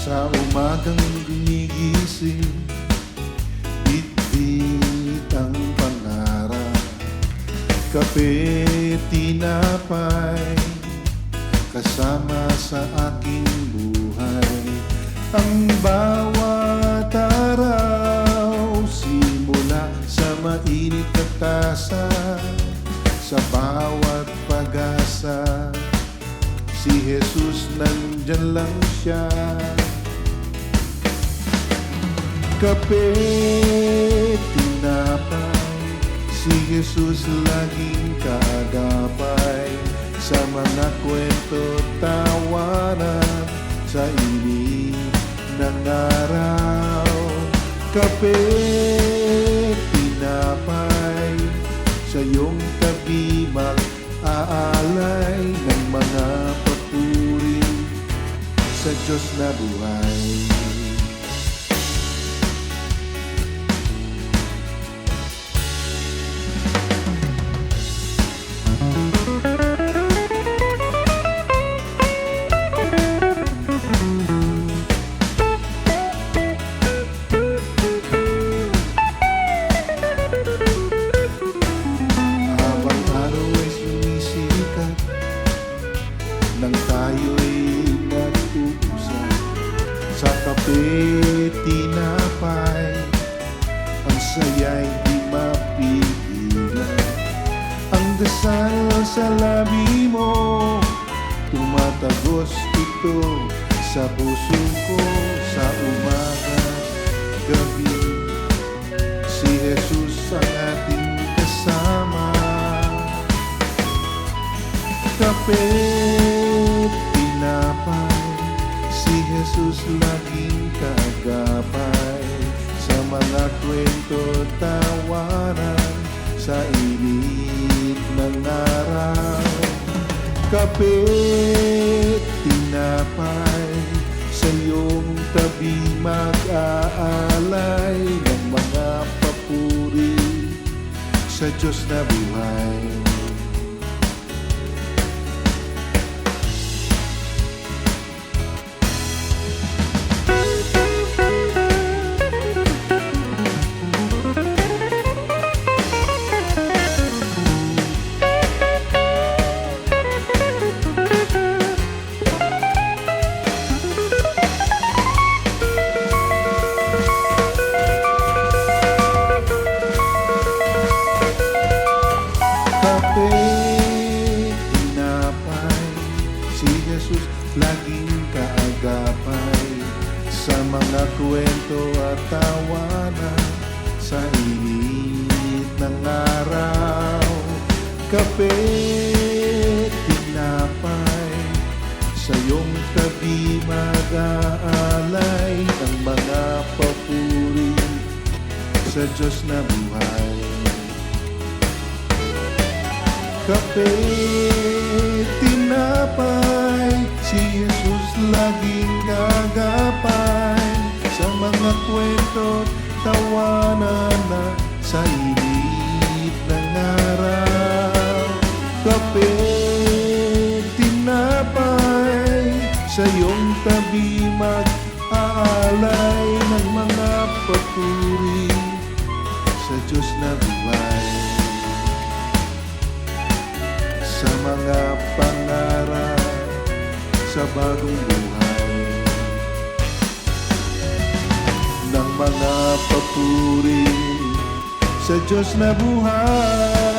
Sa umagang ginigising, bitbit ang pangarap. Kape, tinapay, kasama sa aking buhay. Ang bawat araw, simula sa mainit na tasa. Sa bawat pag-asa, si Jesus nandyan lang siya. Kape, tinapay, si Jesus laging kaagapay. Sa mga kwento, tawanan, sa init ng araw. Kape, tinapay, sa iyong tabi mag-aalay ng mga papuri sa Diyos na buhay. Nang tayo'y nag-uusap sa kape, tinapay, ang saya'y di mapigilan. Ang dasal sa labi mo, tumatagos ito sa puso ko. Sa umaga, gabi, si Jesus ang ating kasama. Kape, tinapay, si Jesus laging kaagapay. Sa mga kwento, tawanan, sa init ng araw. Kape, tinapay, sa iyong tabi mag-aalay ng mga papuri sa Diyos na buhay. Si Jesus laging kaagapay. Sa mga kwento at tawanan, sa init ng araw. Kape, tinapay, sa iyong tabi mag-aalay ng mga papuri sa Diyos na buhay. Kape, tinapay, si Jesus laging kaagapay. Sa mga kwento, tawanan na sa init ng araw. Kape, tinapay, sa iyong tabi mag-aalay ng mga papuri sa Diyos na buhay. Sa mga pangarap sa bagong buhay, ng mga papuri sa Diyos na buhay.